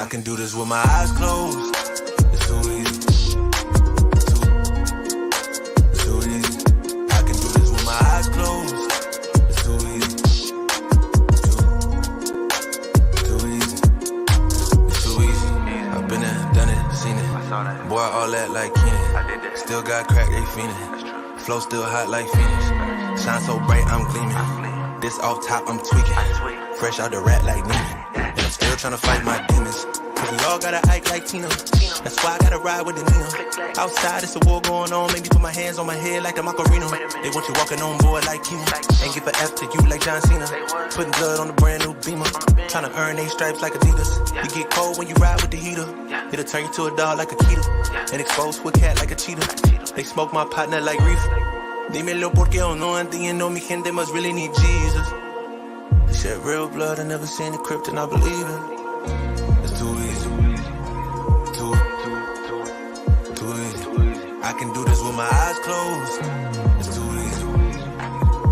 can do this with my eyes closed. It's too easy. Too easy. I can do this with my eyes closed. It's too easy. Too easy. It's too easy. I've been there, done it, seen it. Boy, all that like Keenan. Still got crack, they fiendin'. Flow still hot like Phoenix. Shine so bright, I'm gleaming. This off top, I'm tweaking. Fresh out the rat like Nina. And I'm still tryna fight my demons. Cause we all gotta act like Tina. That's why I gotta ride with the Nina. Outside, it's a war going on. Make me put my hands on my head like the Macarena. They want you walking on board like Kima. Ain't give a F to you like John Cena. Putting blood on the brand new Beamer. Tryna earn they stripes like Adidas. You get cold when you ride with the heater. It'll turn you to a dog like a Keeta. And expose to a cat like a cheetah. They smoke my partner like reefer. Dímelo porque o no entiendo. Mi gente must really need Jesus. They shed real blood. I never seen the crypt and I believe it. It's too easy. Too easy. I can do this with my eyes closed. It's too easy.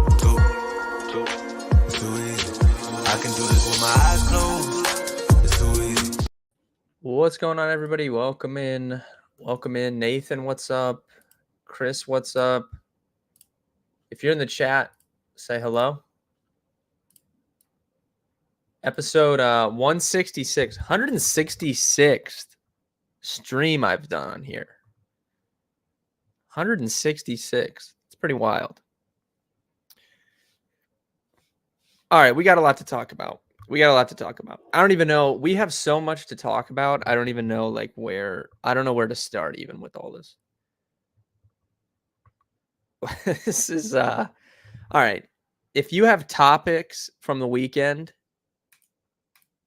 It's too easy. I can do this with my eyes closed. It's too easy. What's going on, everybody? Welcome in. Nathan, what's up? Chris, what's up? If you're in the chat, say hello. Episode 166, 166th stream I've done on here. 166. It's pretty wild. All right, we got a lot to talk about. I don't even know. We have so much to talk about. I don't even know I don't know where to start even with all this. This is all right. If you have topics from the weekend,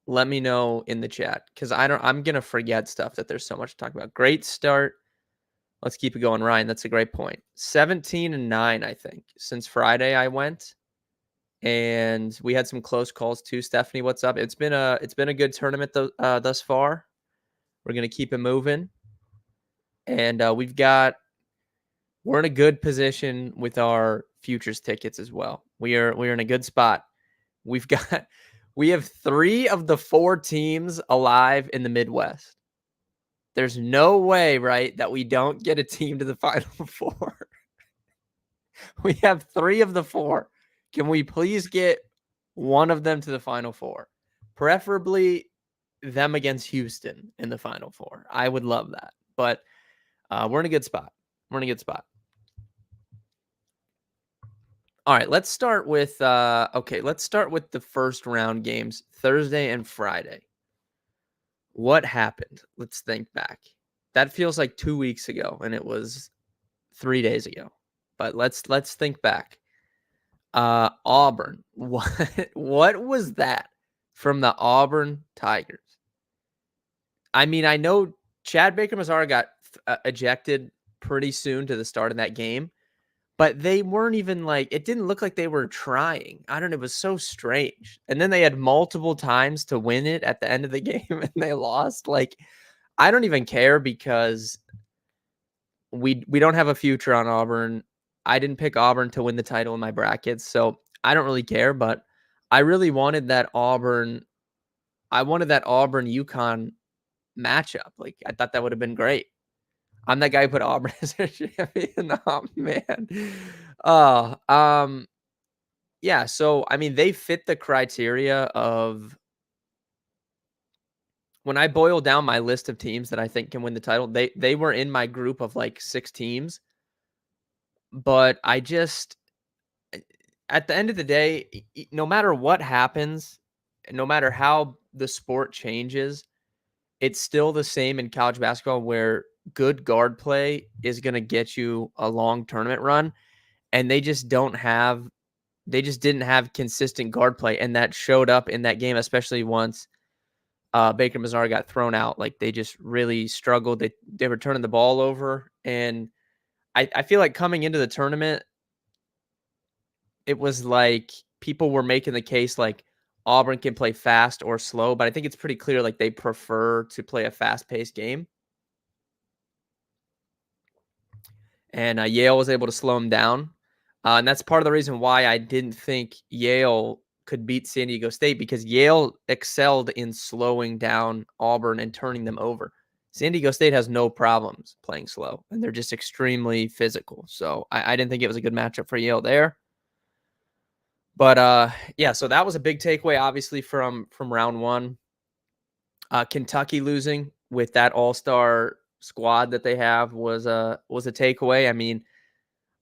let me know in the chat because I'm gonna forget stuff that there's so much to talk about. Great start. Let's keep it going, Ryan. That's a great point. 17-9, I think, since Friday I went. And we had some close calls too. Stephanie, what's up? It's been a good tournament thus far. We're gonna keep it moving. And we're in a good position with our futures tickets as well. We're in a good spot. We have 3 of the 4 teams alive in the Midwest. There's no way, right, that we don't get a team to the Final Four. We have 3 of the 4. Can we please get one of them to the Final Four? Preferably them against Houston in the Final Four. I would love that. But we're in a good spot. All right, let's start with the first round games, Thursday and Friday. What happened? Let's think back. That feels like 2 weeks ago, and it was 3 days ago. But let's think back. Auburn. What was that from the Auburn Tigers? I mean, I know Chad Baker-Mazara got ejected pretty soon to the start of that game. But they weren't even it didn't look like they were trying. I don't know. It was so strange. And then they had multiple times to win it at the end of the game and they lost. I don't even care because we don't have a future on Auburn. I didn't pick Auburn to win the title in my brackets. So I don't really care, but I really wanted that Auburn. I wanted that Auburn-UConn matchup. I thought that would have been great. I'm that guy who put Auburn as their champion. Oh, man. Yeah, so, I mean, they fit the criteria of when I boil down my list of teams that I think can win the title, they were in my group of 6 teams. But I just, at the end of the day, no matter what happens, no matter how the sport changes, it's still the same in college basketball where good guard play is going to get you a long tournament run. And they just didn't have consistent guard play. And that showed up in that game, especially once Baker-Mazara got thrown out. They just really struggled. They were turning the ball over. And I feel like coming into the tournament, it was people were making the case Auburn can play fast or slow, but I think it's pretty clear they prefer to play a fast-paced game. And Yale was able to slow them down. And that's part of the reason why I didn't think Yale could beat San Diego State because Yale excelled in slowing down Auburn and turning them over. San Diego State has no problems playing slow, and they're just extremely physical. So I didn't think it was a good matchup for Yale there. But yeah, so that was a big takeaway, obviously, from round one. Kentucky losing with that all-star squad that they have was a takeaway. I mean,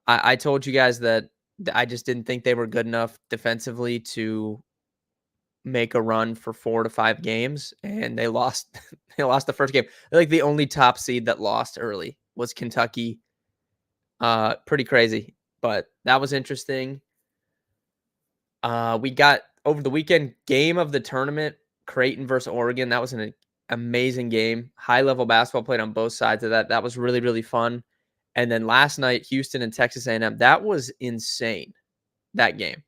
I told you guys that I just didn't think they were good enough defensively to make a run for 4 to 5 games, and they lost. They lost the first game. Like the only top seed that lost early was Kentucky. Pretty crazy, but that was interesting. We got over the weekend game of the tournament, Creighton versus Oregon. That was an amazing game. High level basketball played on both sides of that. That was really, really fun. And then last night, Houston and Texas A&M. That was insane, that game.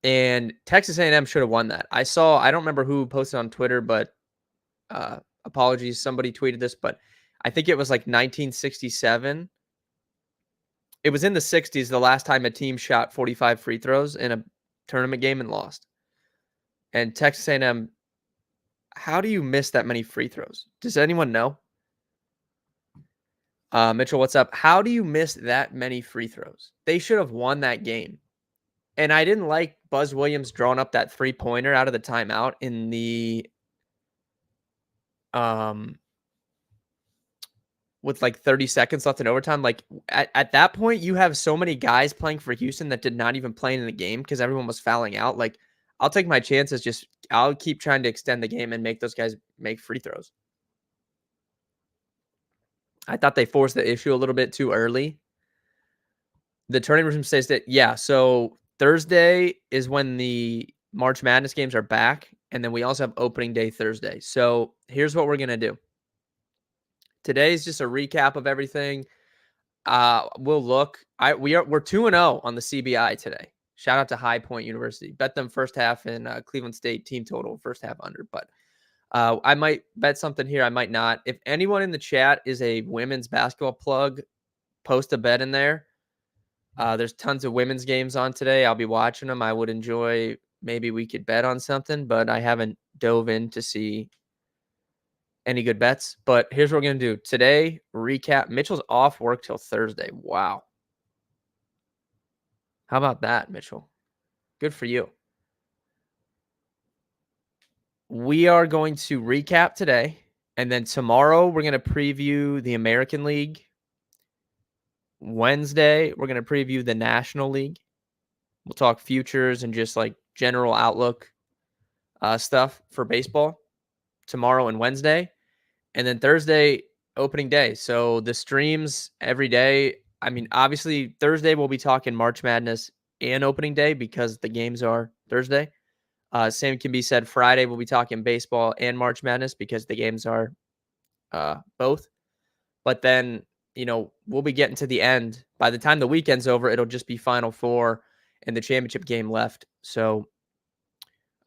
And Texas A&M should have won that. I don't remember who posted on Twitter, but apologies, somebody tweeted this, but I think it was like 1967. It was in the 60s the last time a team shot 45 free throws in a tournament game and lost. And Texas A&M, how do you miss that many free throws? Does anyone know? Mitchell, what's up? How do you miss that many free throws? They should have won that game. And I didn't like Buzz Williams drawing up that three-pointer out of the timeout in the with like 30 seconds left in overtime. Like at that point, you have so many guys playing for Houston that did not even play in the game because everyone was fouling out. Like, I'll take my chances. I'll keep trying to extend the game and make those guys make free throws. I thought they forced the issue a little bit too early. The tournament room says that, yeah, so Thursday is when the March Madness games are back, and then we also have opening day Thursday. So here's what we're going to do. Today is just a recap of everything. We'll look. We're 2-0 on the CBI today. Shout out to High Point University. Bet them first half in Cleveland State team total, first half under. But I might bet something here. I might not. If anyone in the chat is a women's basketball plug, post a bet in there. There's tons of women's games on today. I'll be watching them. I would enjoy. Maybe we could bet on something, but I haven't dove in to see any good bets. But here's what we're going to do. Today, recap. Mitchell's off work till Thursday. Wow. How about that, Mitchell? Good for you. We are going to recap today, and then tomorrow we're going to preview the American League. Wednesday, we're going to preview the National League. We'll talk futures and just like general outlook stuff for baseball tomorrow and Wednesday. And then Thursday, opening day. So the streams every day. I mean, obviously, Thursday we'll be talking March Madness and opening day because the games are Thursday. Same can be said Friday. We'll be talking baseball and March Madness because the games are both. But then, we'll be getting to the end. By the time the weekend's over, it'll just be Final Four and the championship game left. So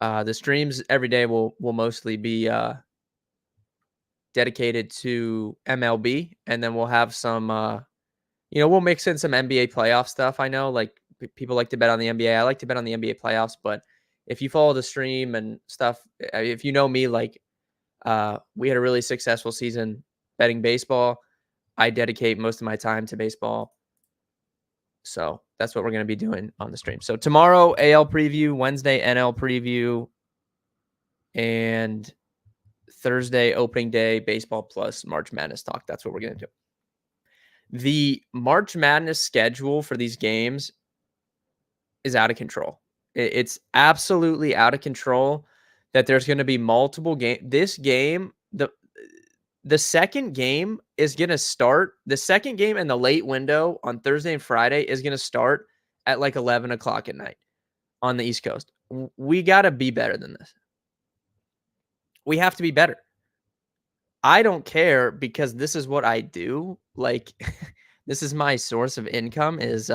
the streams every day will mostly be dedicated to MLB, and then we'll have some, we'll mix in some NBA playoff stuff. I know like people like to bet on the NBA. I like to bet on the NBA playoffs, but if you follow the stream and stuff, if you know me, like we had a really successful season betting baseball. I dedicate most of my time to baseball. So that's what we're going to be doing on the stream. So tomorrow, AL preview, Wednesday, NL preview, and Thursday, opening day, baseball plus March Madness talk. That's what we're going to do. The March Madness schedule for these games is out of control. It's absolutely out of control that there's going to be multiple games. This game, the second game is going to start. The second game in the late window on Thursday and Friday is going to start at like 11 o'clock at night on the East Coast. We got to be better than this. We have to be better. I don't care because this is what I do. Like, this is my source of income is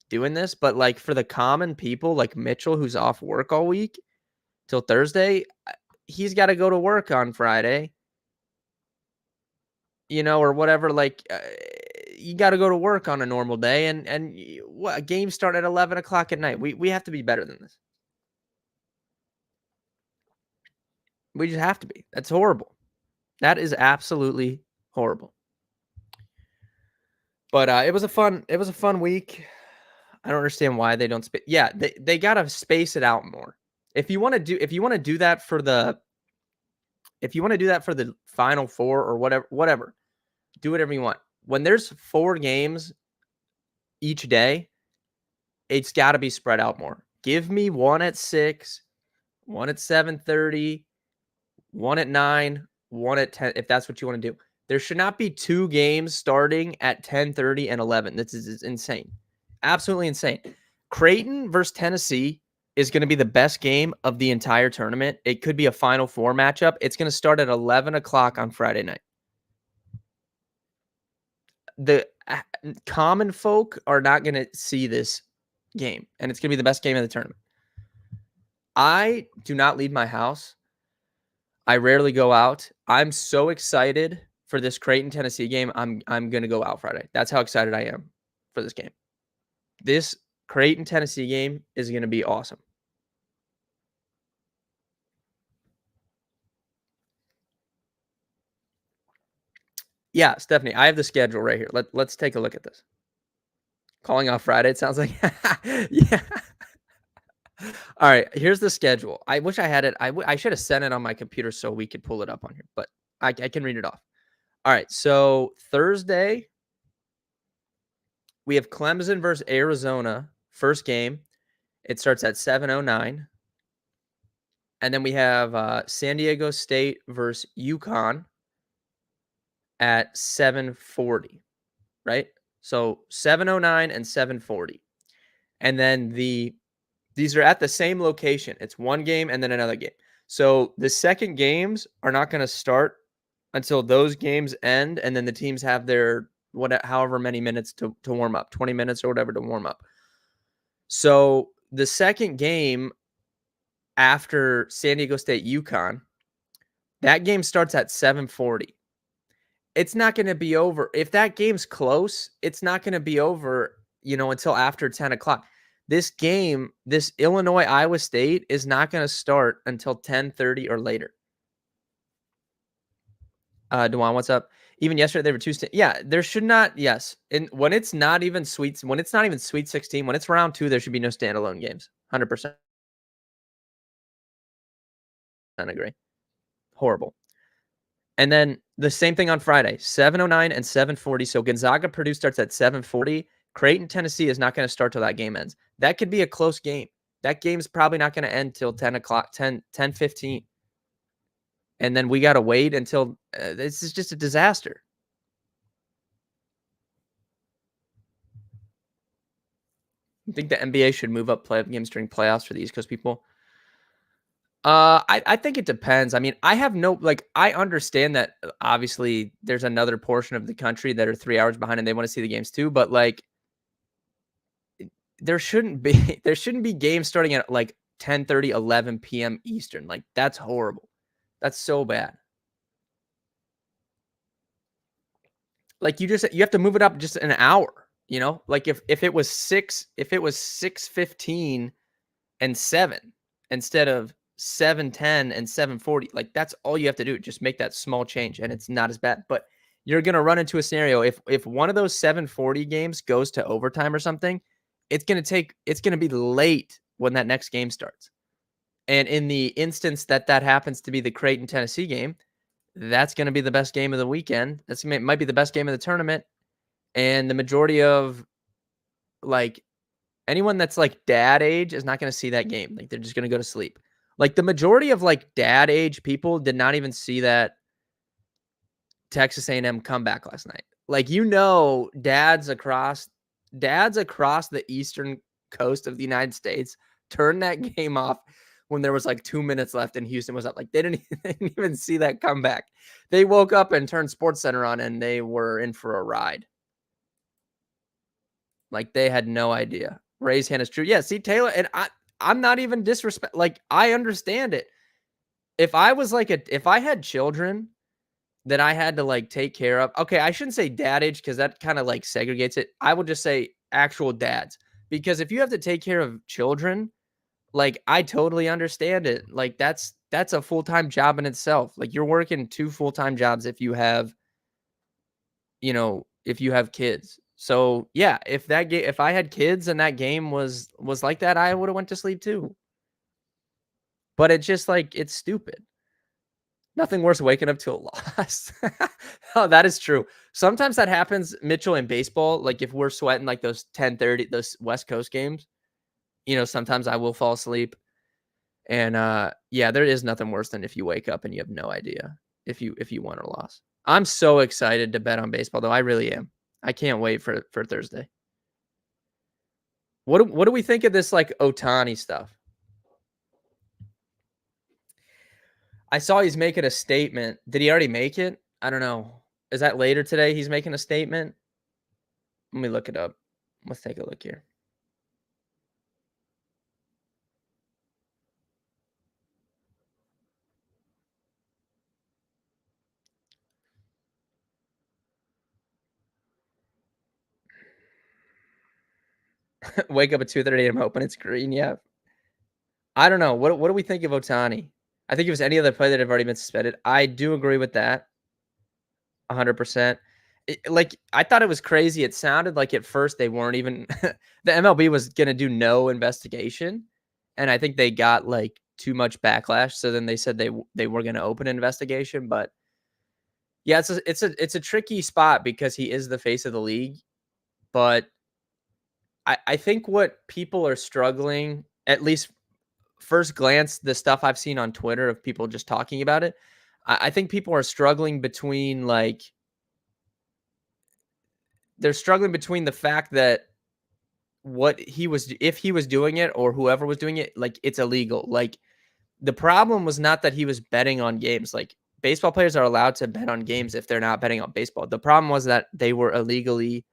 doing this. But like for the common people like Mitchell, who's off work all week till Thursday, he's got to go to work on Friday, or whatever. Like you got to go to work on a normal day and games start at 11 o'clock at night. We have to be better than this. We just have to be. That's horrible. That is absolutely horrible. But it was a fun week. I don't understand why they don't yeah, they gotta space it out more. If you want to do that for the Final Four or whatever, do whatever you want. When there's 4 games each day, it's got to be spread out more. Give me one at 6, one at 7:30, one at 9, one at 10 if that's what you want to do. There should not be 2 games starting at 10:30 and 11. This is insane. Absolutely insane. Creighton versus Tennessee is going to be the best game of the entire tournament. It could be a Final Four matchup. It's going to start at 11 o'clock on Friday night. The common folk are not going to see this game, and it's going to be the best game of the tournament. I do not leave my house. I rarely go out. I'm so excited for this Creighton Tennessee game. I'm going to go out Friday. That's how excited I am for this game. This Creighton Tennessee game is going to be awesome. Yeah, Stephanie, I have the schedule right here. Let's take a look at this. Calling off Friday, it sounds like. Yeah. All right, here's the schedule. I wish I had it. I should have sent it on my computer so we could pull it up on here, but I can read it off. All right, so Thursday, we have Clemson versus Arizona, first game. It starts at 7:09. And then we have San Diego State versus UConn at 7:40, right? So 7:09 and 7:40. And then these are at the same location. It's one game and then another game. So the second games are not going to start until those games end, and then the teams have their however many minutes to warm up, 20 minutes or whatever to warm up. So the second game after San Diego State UConn, that game starts at 7:40. It's not going to be over. If that game's close, it's not going to be over, until after 10 o'clock. This game, this Illinois-Iowa State, is not going to start until 10:30 or later. Dewan, what's up? Even yesterday, they were yeah, there should not. Yes. When it's not even Sweet 16, when it's round 2, there should be no standalone games. 100% agree. Horrible. And then the same thing on Friday, 7:09 and 7:40. So Gonzaga Purdue starts at 7:40. Creighton Tennessee is not going to start till that game ends. That could be a close game. That game's probably not going to end till 10 o'clock, 10:15. And then we got to wait until this is just a disaster. I think the NBA should move up play games during playoffs for the East Coast people. I think it depends. I mean, I have I understand that obviously there's another portion of the country that are 3 hours behind and they want to see the games too, but there shouldn't be games starting at 10:30, 11 p.m. Eastern. That's horrible. That's so bad. You have to move it up just an hour, if it was 6:15 and 7 instead of 7:10 and 7:40, that's all you have to do. Just make that small change and it's not as bad. But you're going to run into a scenario if one of those 7:40 games goes to overtime or something, it's going to be late when that next game starts. And in the instance that happens to be the Creighton Tennessee game, that's going to be the best game of the weekend. Might be the best game of the tournament. And the majority of anyone that's dad age is not going to see that game. They're just going to go to sleep. The majority of dad age people did not even see that Texas A&M comeback last night. Dads across the eastern coast of the United States turned that game off when there was 2 minutes left and Houston was up. They didn't even see that comeback. They woke up and turned SportsCenter on and they were in for a ride. They had no idea. Raise hand is true. Yeah, see, Taylor, and I'm not even disrespect. I understand it. If I was if I had children that I had to take care of, okay, I shouldn't say dad age because that kind of segregates it. I would just say actual dads, because if you have to take care of children, Like, I totally understand it. Like, that's a full-time job in itself. Like, you're working 2 full-time jobs if you have, if you have kids. So, yeah, if I had kids and that game was like that, I woulda went to sleep too. But it's just, like, it's stupid. Nothing worse waking up to a loss. Oh, that is true. Sometimes that happens, Mitchell, in baseball, like, if we're sweating, like, those 10:30, those West Coast games, sometimes I will fall asleep. And, yeah, there is nothing worse than if you wake up and you have no idea if you won or lost. I'm so excited to bet on baseball, though, I really am. I can't wait for Thursday. What do we think of this, like, Otani stuff? I saw he's making a statement. Did he already make it? I don't know. Is that later today he's making a statement? Let me look it up. Let's take a look here. Wake up at 2:30 AM hoping it's green, yeah. I don't know. What do we think of Otani? I think if it was any other player that had already been suspended. I do agree with that. 100%. Like, I thought it was crazy. It sounded like at first they weren't even the MLB was gonna do no investigation, and I think they got, like, too much backlash, so then they said they were gonna open an investigation, but yeah, it's a tricky spot because he is the face of the league, but I think what people are struggling, at least first glance, the stuff I've seen on Twitter of people just talking about it, I think people are struggling between, like they're struggling between the fact that what he was if he was doing it or whoever was doing it, like, it's illegal. Like, the problem was not that he was betting on games. Like, baseball players are allowed to bet on games if they're not betting on baseball. The problem was that they were illegally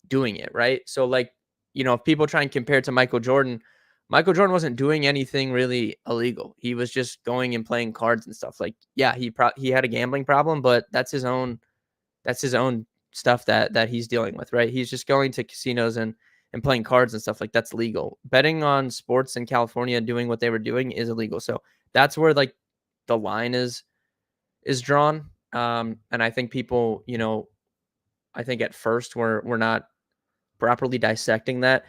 doing it, right? So, like, if people try and compare it to Michael Jordan wasn't doing anything really illegal. He was just going and playing cards and stuff. Like, yeah, he had a gambling problem, but that's his own stuff that he's dealing with, right? He's just going to casinos and playing cards and stuff, like, that's legal. Betting on sports in California, doing what they were doing, is illegal. So that's where, like, the line is drawn. And I think people, I think at first we're not properly dissecting that.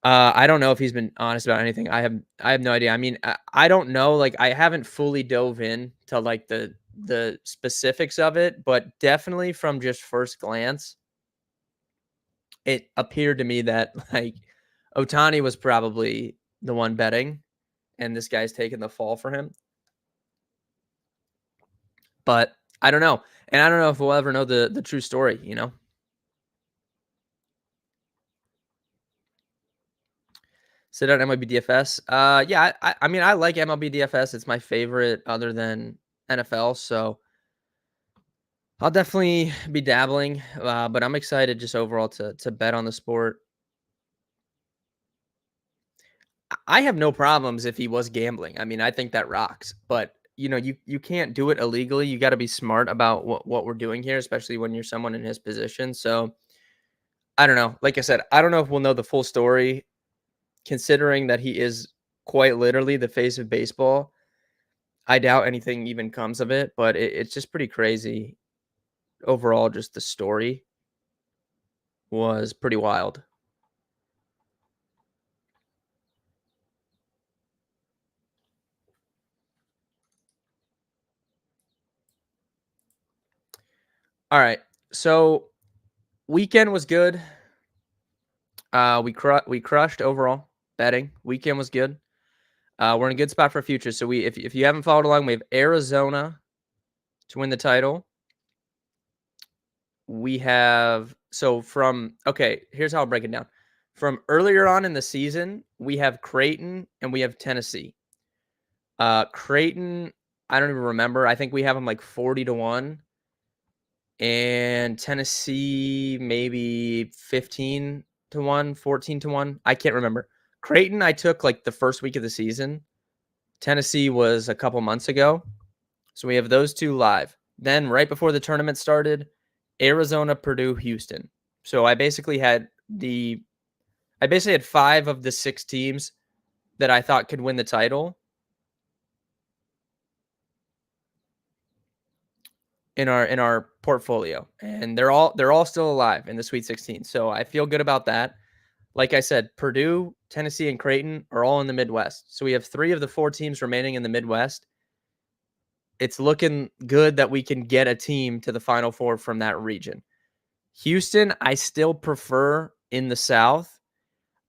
I don't know if he's been honest about anything. I have no idea. I mean, I don't know. Like, I haven't fully dove in to, like, the specifics of it, but definitely from just first glance, it appeared to me that, like, Otani was probably the one betting, and this guy's taking the fall for him. But I don't know, and I don't know if we'll ever know the true story. Sit out MLB DFS. Yeah, I mean, I like MLB DFS. It's my favorite other than NFL. So I'll definitely be dabbling. But I'm excited just overall to bet on the sport. I have no problems if he was gambling. I mean, I think that rocks. But you can't do it illegally. You got to be smart about what we're doing here, especially when you're someone in his position. So I don't know. Like I said, I don't know if we'll know the full story, considering that he is quite literally the face of baseball. I doubt anything even comes of it, but it's just pretty crazy overall. Just the story was pretty wild. All right, so weekend was good. We crushed overall betting. Weekend was good. We're in a good spot for future. So if you haven't followed along, we have Arizona to win the title. We have okay, here's how I'll break it down. From earlier on in the season, we have Creighton and we have Tennessee. Creighton, I don't even remember. I think we have them like 40-1, and Tennessee maybe 15-1, 14-1. I can't remember. Creighton, I took like the first week of the season. Tennessee was a couple months ago. So we have those two live. Then right before the tournament started, Arizona, Purdue, Houston. So I basically had 5 of the 6 teams that I thought could win the title in our portfolio, and they're all still alive in the Sweet 16. So I feel good about that. Like I said, Purdue, Tennessee, and Creighton are all in the Midwest. So we have 3 of the 4 teams remaining in the Midwest. It's looking good that we can get a team to the Final Four from that region. Houston, I still prefer in the South.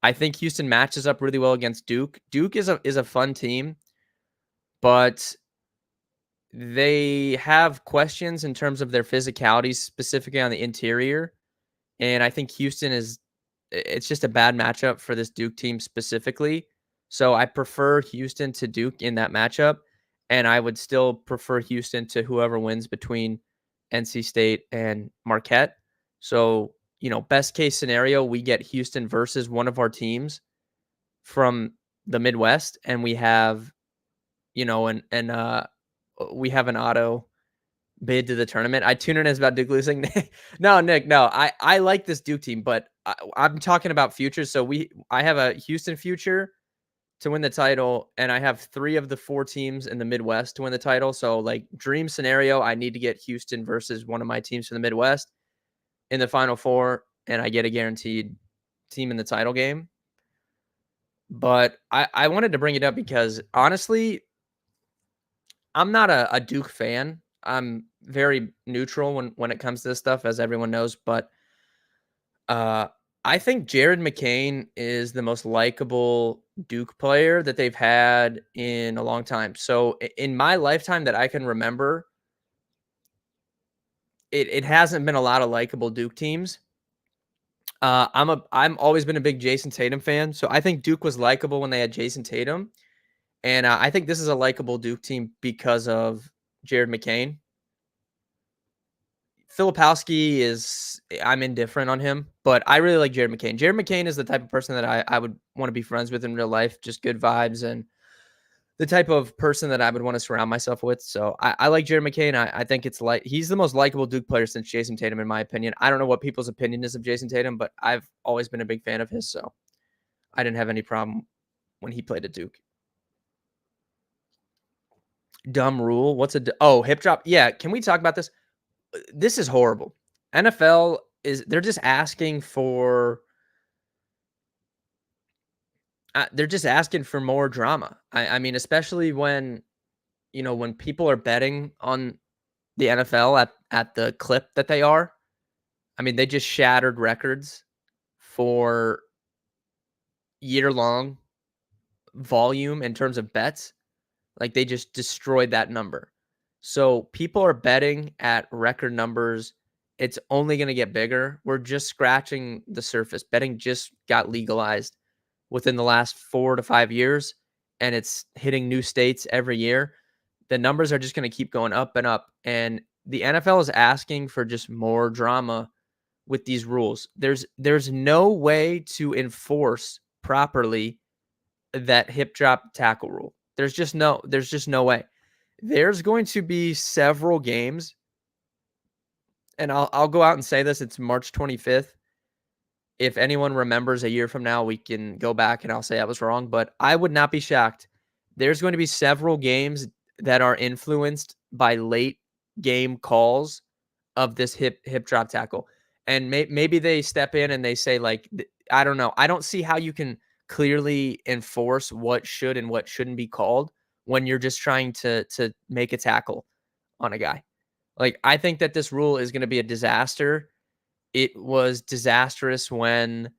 I think Houston matches up really well against Duke. Duke is a fun team, but they have questions in terms of their physicality, specifically on the interior. And I think Houston it's just a bad matchup for this Duke team specifically. So I prefer Houston to Duke in that matchup. And I would still prefer Houston to whoever wins between NC State and Marquette. So, best case scenario, we get Houston versus one of our teams from the Midwest, and we have, we have an auto bid to the tournament. I tune in as about Duke losing. No, Nick, no. I like this Duke team, but I'm talking about futures. So I have a Houston future to win the title, and I have 3 of the 4 teams in the Midwest to win the title. So like dream scenario, I need to get Houston versus one of my teams from the Midwest in the Final Four, and I get a guaranteed team in the title game. But I wanted to bring it up because honestly, I'm not a Duke fan. I'm very neutral when it comes to this stuff, as everyone knows. But uh, I think Jared McCain is the most likable Duke player that they've had in a long time. So in my lifetime that I can remember, it hasn't been a lot of likable Duke teams. I'm always been a big Jason Tatum fan, so I think Duke was likable when they had Jason Tatum, and I think this is a likable Duke team because of Jared McCain. Filipowski I'm indifferent on him, but I really like Jared McCain. Jared McCain is the type of person that I would want to be friends with in real life, just good vibes and the type of person that I would want to surround myself with. So I like Jared McCain. I think he's the most likable Duke player since Jason Tatum, in my opinion. I don't know what people's opinion is of Jason Tatum, but I've always been a big fan of his, so I didn't have any problem when he played at Duke. Dumb rule. Hip drop? Yeah, can we talk about this? This is horrible. NFL they're just asking for they're just asking for more drama. I mean, especially when when people are betting on the NFL at the clip that they are. I mean, they just shattered records for year-long volume in terms of bets. Like, they just destroyed that number. So people are betting at record numbers. It's only going to get bigger. We're just scratching the surface. Betting just got legalized within the last 4 to 5 years, and it's hitting new states every year. The numbers are just going to keep going up and up. And the NFL is asking for just more drama with these rules. There's no way to enforce properly that hip drop tackle rule. There's just no way. There's going to be several games, and I'll go out and say this. It's March 25th. If anyone remembers a year from now, we can go back and I'll say I was wrong, but I would not be shocked. There's going to be several games that are influenced by late game calls of this hip drop tackle. And maybe they step in and they say, like, I don't know. I don't see how you can clearly enforce what should and what shouldn't be called when you're just trying to make a tackle on a guy. Like, I think that this rule is going to be a disaster. It was disastrous when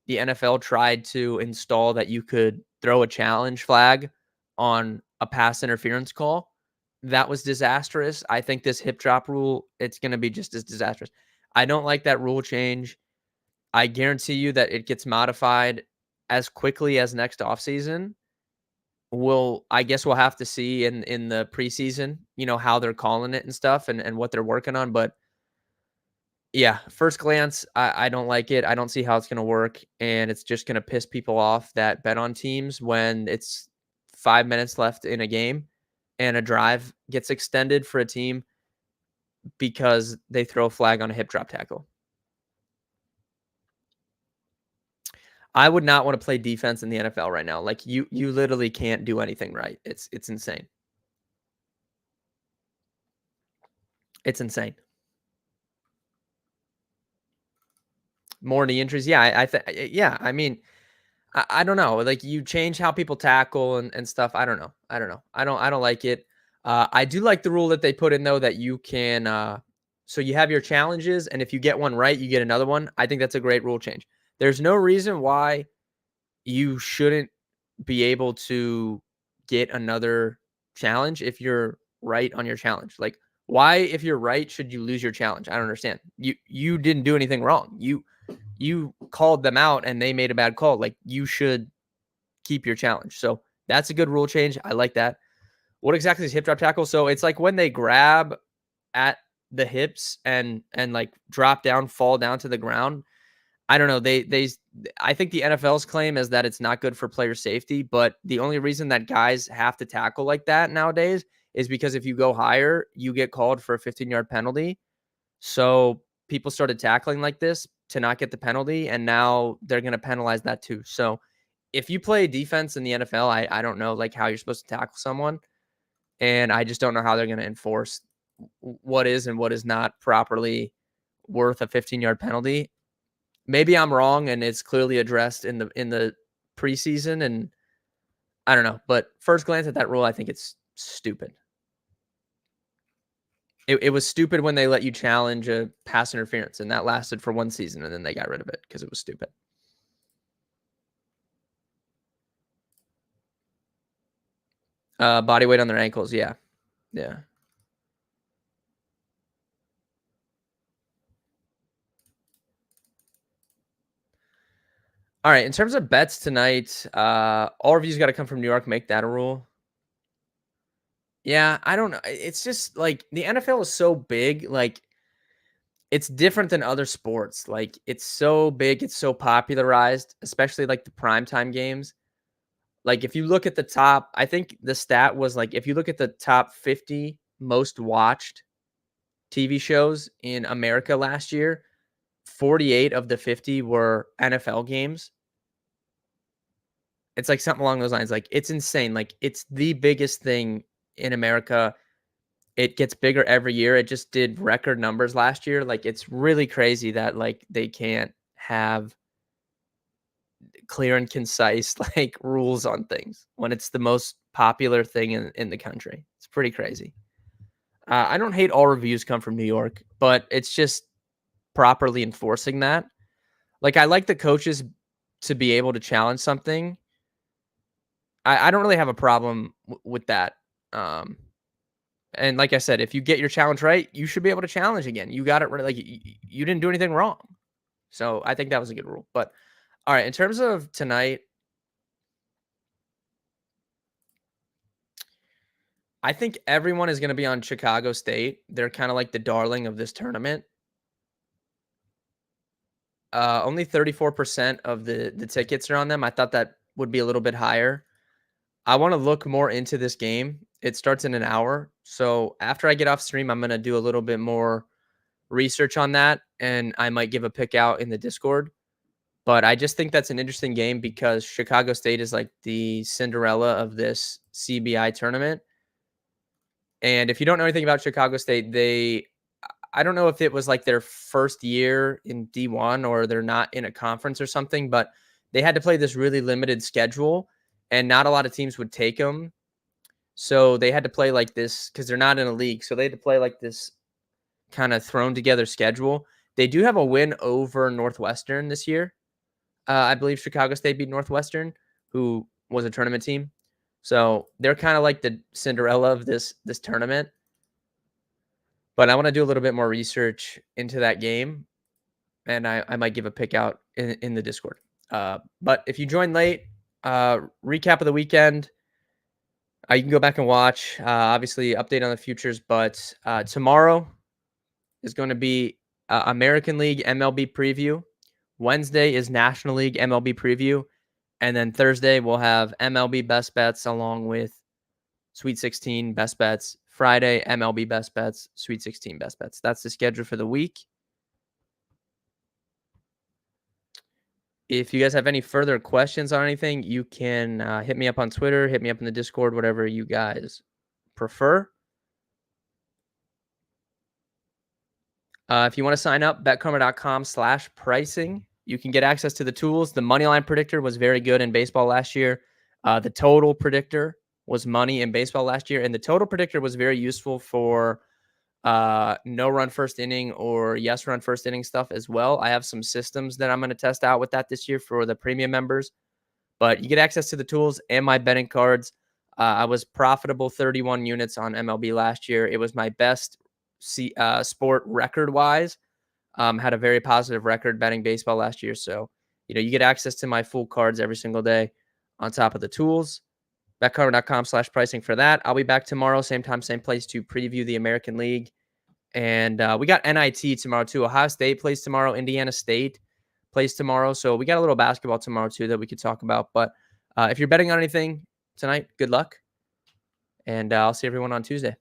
the NFL tried to install that you could throw a challenge flag on a pass interference call. That was disastrous. I think this hip drop rule, it's going to be just as disastrous. I don't like that rule change. I guarantee you that it gets modified as quickly as next offseason. I guess we'll have to see in the preseason, how they're calling it and stuff and what they're working on. But yeah, first glance, I don't like it. I don't see how it's going to work. And it's just going to piss people off that bet on teams when it's 5 minutes left in a game and a drive gets extended for a team because they throw a flag on a hip drop tackle. I would not want to play defense in the NFL right now. Like you literally can't do anything right. It's insane. It's insane. More knee injuries. Yeah, yeah. I mean, I don't know. Like you change how people tackle and stuff. I don't know. I don't like it. I do like the rule that they put in though that you can so you have your challenges and if you get one right, you get another one. I think that's a great rule change. There's no reason why you shouldn't be able to get another challenge if you're right on your challenge. Like why if you're right should you lose your challenge? I don't understand. You didn't do anything wrong. You called them out and they made a bad call. Like you should keep your challenge. So that's a good rule change. I like that. What exactly is hip drop tackle? So it's like when they grab at the hips and like drop down, fall down to the ground. I don't know. I think the NFL's claim is that it's not good for player safety, but the only reason that guys have to tackle like that nowadays is because if you go higher, you get called for a 15-yard penalty. So people started tackling like this to not get the penalty, and now they're going to penalize that too. So if you play defense in the NFL, I don't know like how you're supposed to tackle someone, and I just don't know how they're going to enforce what is and what is not properly worth a 15-yard penalty. Maybe I'm wrong, and it's clearly addressed in the preseason, and I don't know. But first glance at that rule, I think it's stupid. It was stupid when they let you challenge a pass interference, and that lasted for one season, and then they got rid of it because it was stupid. Body weight on their ankles, yeah. Yeah. All right, in terms of bets tonight, all reviews got to come from New York. Make that a rule. Yeah, I don't know. It's just like the NFL is so big. Like it's different than other sports. Like it's so big, it's so popularized, especially like the primetime games. Like if you look at the top, I think the stat was like if you look at the top 50 most watched TV shows in America last year, 48 of the 50 were NFL games. It's like something along those lines. Like it's insane. Like it's the biggest thing in America. It gets bigger every year. It just did record numbers last year. Like it's really crazy that like they can't have clear and concise like rules on things when it's the most popular thing in the country. It's pretty crazy. I don't hate all reviews come from New York, but it's just properly enforcing that. Like I like the coaches to be able to challenge something. I don't really have a problem with that. And like I said, if you get your challenge right, you should be able to challenge again. You got it right. Like you didn't do anything wrong. So I think that was a good rule. But all right, in terms of tonight, I think everyone is going to be on Chicago State. They're kind of like the darling of this tournament. Only 34% of the tickets are on them. I thought that would be a little bit higher. I want to look more into this game. It starts in an hour. So after I get off stream, I'm going to do a little bit more research on that, and I might give a pick out in the Discord. But I just think that's an interesting game because Chicago State is like the Cinderella of this CBI tournament. And if you don't know anything about Chicago State, I don't know if it was like their first year in D1 or they're not in a conference or something, but they had to play this really limited schedule and not a lot of teams would take them. So they had to play like this because they're not in a league. So they had to play like this kind of thrown together schedule. They do have a win over Northwestern this year. I believe Chicago State beat Northwestern, who was a tournament team. So they're kind of like the Cinderella of this tournament. But I want to do a little bit more research into that game, and I might give a pick out in the Discord. But if you join late, recap of the weekend, you can go back and watch. Obviously, update on the futures, but tomorrow is going to be American League MLB preview. Wednesday is National League MLB preview. And then Thursday, we'll have MLB best bets along with Sweet 16 best bets. Friday, MLB best bets, Sweet 16 best bets. That's the schedule for the week. If you guys have any further questions on anything, you can hit me up on Twitter, hit me up in the Discord, whatever you guys prefer. If you want to sign up, betkarma.com/pricing. You can get access to the tools. The money line predictor was very good in baseball last year. The total predictor was money in baseball last year. And the total predictor was very useful for no run first inning or yes run first inning stuff as well. I have some systems that I'm going to test out with that this year for the premium members. But you get access to the tools and my betting cards. I was profitable 31 units on MLB last year. It was my best sport record-wise. Had a very positive record betting baseball last year. So, you get access to my full cards every single day on top of the tools. betkarma.com/pricing for that. I'll be back tomorrow, same time, same place, to preview the American League. And we got NIT tomorrow, too. Ohio State plays tomorrow. Indiana State plays tomorrow. So we got a little basketball tomorrow, too, that we could talk about. But if you're betting on anything tonight, good luck. And I'll see everyone on Tuesday.